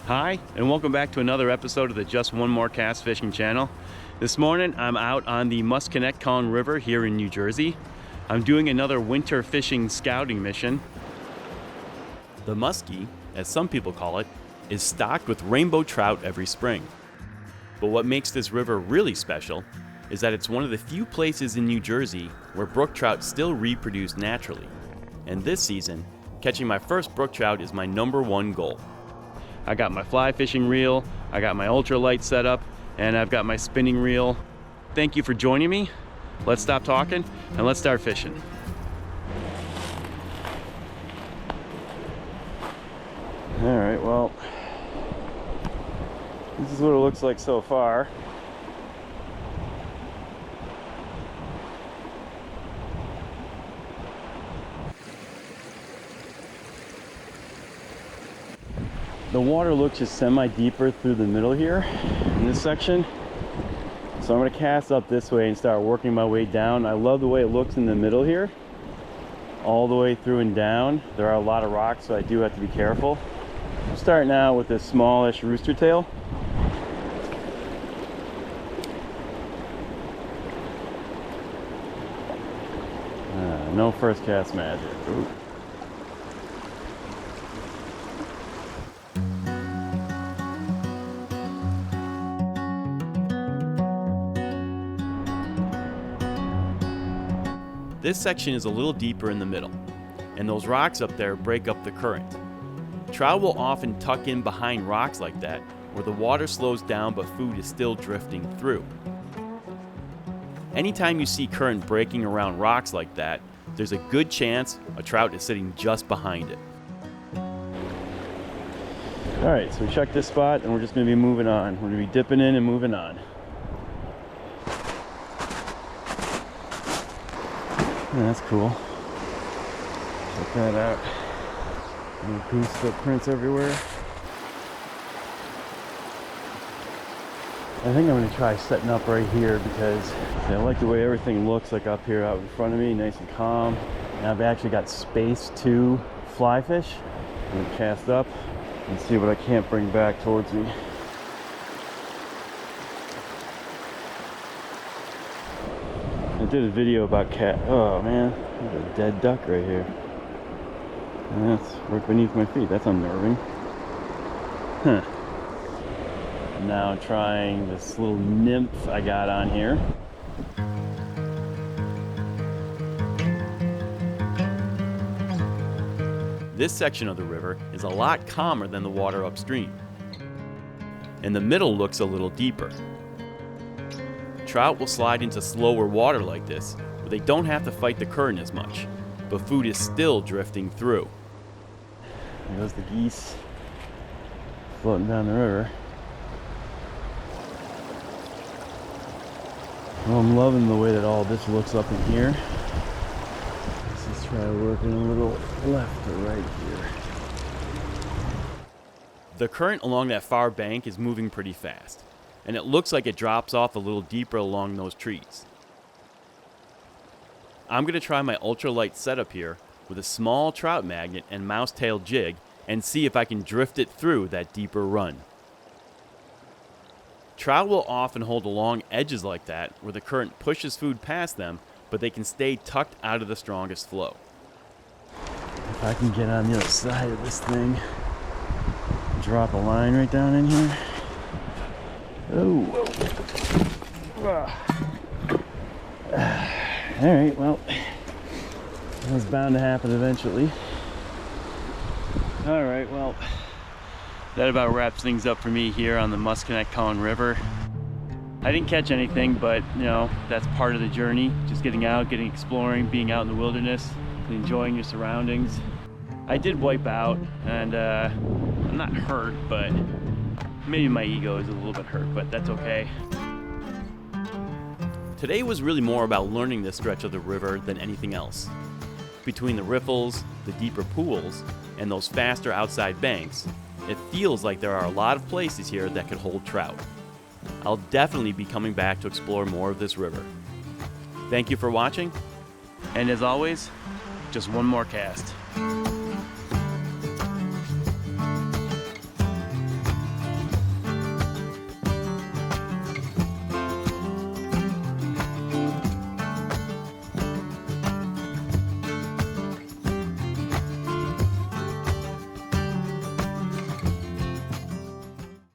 Hi, and welcome back to another episode of the Just One More Cast Fishing channel. This morning, I'm out on the Musconetcong River here in New Jersey. I'm doing another winter fishing scouting mission. The Muskie, as some people call it, is stocked with rainbow trout every spring. But what makes this river really special is that it's one of the few places in New Jersey where brook trout still reproduce naturally. And this season, catching my first brook trout is my #1 goal. I got my fly fishing reel, I got my ultralight set up, and I've got my spinning reel. Thank you for joining me. Let's stop talking and let's start fishing. All right, well, this is what it looks like so far. The water looks just semi-deeper through the middle here in this section. So I'm gonna cast up this way and start working my way down. I love the way it looks in the middle here. All the way through and down. There are a lot of rocks, so I do have to be careful. I'm starting out with this smallish rooster tail. No first cast magic. Ooh. This section is a little deeper in the middle, and those rocks up there break up the current. Trout will often tuck in behind rocks like that, where the water slows down but food is still drifting through. Anytime you see current breaking around rocks like that, there's a good chance a trout is sitting just behind it. All right, so we checked this spot and we're just gonna be moving on. We're gonna be dipping in and moving on. Yeah, that's cool. Check that out. Little goose footprints everywhere. I think I'm going to try setting up right here because I like the way everything looks like up here out in front of me, nice and calm. And I've actually got space to fly fish. I'm going to cast up and see what I can't bring back towards me. I did a video about cat. Oh man, there's a dead duck right here. And that's right beneath my feet. That's unnerving. Huh. Now I'm trying this little nymph I got on here. This section of the river is a lot calmer than the water upstream. And the middle looks a little deeper. Trout will slide into slower water like this, where they don't have to fight the current as much, but food is still drifting through. There goes the geese floating down the river. Well, I'm loving the way that all this looks up in here. Let's just try working a little left or right here. The current along that far bank is moving pretty fast, and it looks like it drops off a little deeper along those trees. I'm going to try my ultralight setup here with a small trout magnet and mouse tail jig and see if I can drift it through that deeper run. Trout will often hold along edges like that where the current pushes food past them, but they can stay tucked out of the strongest flow. If I can get on the other side of this thing, drop a line right down in here. Oh. All right, well, that was bound to happen eventually. All right, well, that about wraps things up for me here on the Musconetcong River. I didn't catch anything, but you know, that's part of the journey. Just getting out, getting exploring, being out in the wilderness, enjoying your surroundings. I did wipe out, and I'm not hurt, but maybe my ego is a little bit hurt, but that's okay. Today was really more about learning this stretch of the river than anything else. Between the riffles, the deeper pools, and those faster outside banks, it feels like there are a lot of places here that could hold trout. I'll definitely be coming back to explore more of this river. Thank you for watching, and as always, just one more cast.